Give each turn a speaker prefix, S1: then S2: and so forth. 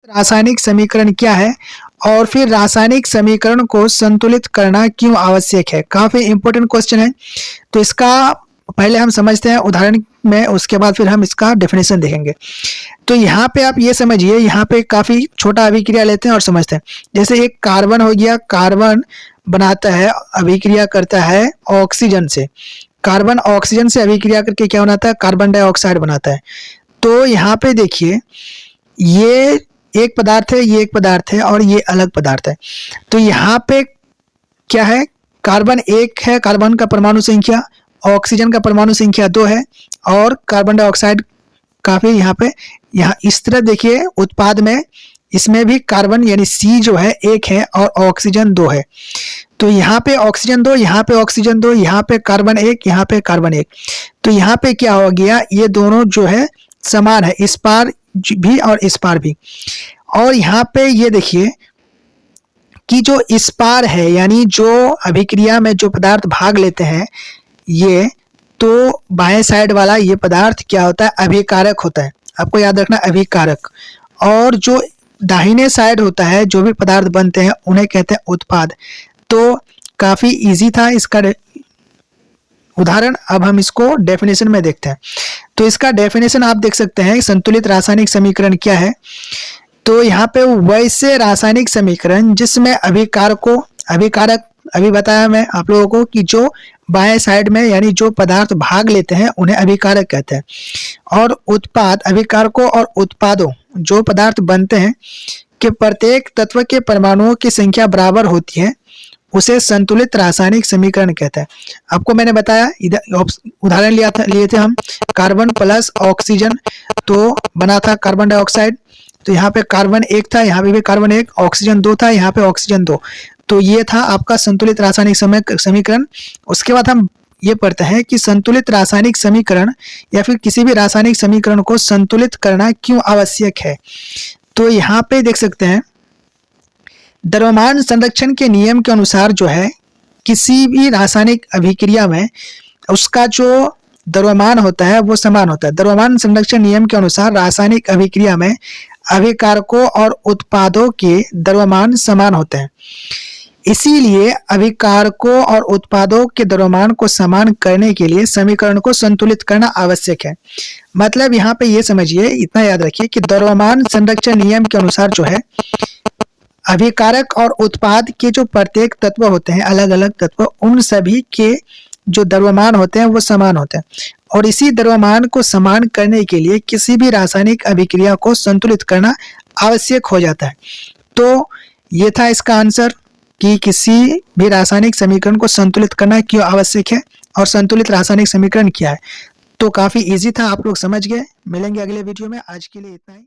S1: रासायनिक समीकरण क्या है और फिर रासायनिक समीकरण को संतुलित करना क्यों आवश्यक है। काफी इंपॉर्टेंट क्वेश्चन है। तो इसका पहले हम समझते हैं उदाहरण में, उसके बाद फिर हम इसका डेफिनेशन देखेंगे। तो यहाँ पे आप ये समझिए, यहाँ पे काफी छोटा अभिक्रिया लेते हैं और समझते हैं। जैसे एक कार्बन हो गया, कार्बन बनाता है, अभिक्रिया करता है ऑक्सीजन से। कार्बन ऑक्सीजन से अभिक्रिया करके क्या बनाता है, कार्बन डाइऑक्साइड बनाता है। तो यहाँ पे देखिए, ये एक पदार्थ है, ये एक पदार्थ है और ये अलग पदार्थ है। तो यहाँ पे क्या है, कार्बन एक है, कार्बन का परमाणु संख्या, ऑक्सीजन का परमाणु संख्या 2 है और कार्बन डाइऑक्साइड काफी यहाँ इस तरह देखिए उत्पाद में, इसमें भी कार्बन यानी C जो है 1 है और ऑक्सीजन 2 है। तो यहाँ पे ऑक्सीजन 2, यहाँ पे ऑक्सीजन 2, यहाँ पे कार्बन 1, यहाँ पे कार्बन 1। तो यहाँ पे क्या हो गया, ये दोनों जो है समान है, इस पार भी और इस पार भी। और यहाँ पे ये देखिए कि जो इस पार है, यानी जो अभिक्रिया में जो पदार्थ भाग लेते हैं ये, तो बाएं साइड वाला ये पदार्थ क्या होता है, अभिकारक होता है। आपको याद रखना, अभिकारक। और जो दाहिने साइड होता है, जो भी पदार्थ बनते हैं उन्हें कहते हैं उत्पाद। तो काफी इजी था इसका उदाहरण। अब हम इसको डेफिनेशन में देखते हैं। तो इसका डेफिनेशन आप देख सकते हैं, संतुलित रासायनिक समीकरण क्या है। तो यहाँ पे वैसे रासायनिक समीकरण जिसमें अभिकारक अभी बताया मैं आप लोगों को कि जो बाएं साइड में यानी जो पदार्थ भाग लेते हैं उन्हें अभिकारक कहते हैं। और उत्पाद, अभिकारकों और उत्पादों जो पदार्थ बनते हैं कि प्रत्येक तत्व के परमाणुओं की संख्या बराबर होती है, उसे संतुलित रासायनिक समीकरण कहते हैं। आपको मैंने बताया, इधर उदाहरण लिए थे हम, कार्बन प्लस ऑक्सीजन तो बना था कार्बन डाइऑक्साइड। तो यहाँ पे कार्बन 1 था, यहाँ पे भी कार्बन 1, ऑक्सीजन 2 था, यहाँ पे ऑक्सीजन 2। तो ये था आपका संतुलित रासायनिक समीकरण। उसके बाद हम ये पढ़ते हैं कि संतुलित रासायनिक समीकरण या फिर किसी भी रासायनिक समीकरण को संतुलित करना क्यों आवश्यक है। तो यहाँ पे देख सकते हैं, द्रव्यमान संरक्षण के नियम के अनुसार जो है, किसी भी रासायनिक अभिक्रिया में उसका जो द्रव्यमान होता है वो समान होता है। द्रव्यमान संरक्षण नियम के अनुसार रासायनिक अभिक्रिया में अभिकारकों और उत्पादों के द्रव्यमान समान होते हैं। इसीलिए अभिकारकों और उत्पादों के द्रव्यमान को समान करने के लिए समीकरण को संतुलित करना आवश्यक है। मतलब यहाँ पे ये समझिए, इतना याद रखिए कि द्रव्यमान संरक्षण नियम के अनुसार जो है, अभिकारक और उत्पाद के जो प्रत्येक तत्व होते हैं, अलग अलग तत्व, उन सभी के जो द्रव्यमान होते हैं वो समान होते हैं। और इसी द्रव्यमान को समान करने के लिए किसी भी रासायनिक अभिक्रिया को संतुलित करना आवश्यक हो जाता है। तो ये था इसका आंसर कि किसी भी रासायनिक समीकरण को संतुलित करना क्यों आवश्यक है और संतुलित रासायनिक समीकरण क्या है। तो काफी इजी था, आप लोग समझ गए। मिलेंगे अगले वीडियो में। आज के लिए इतना ही।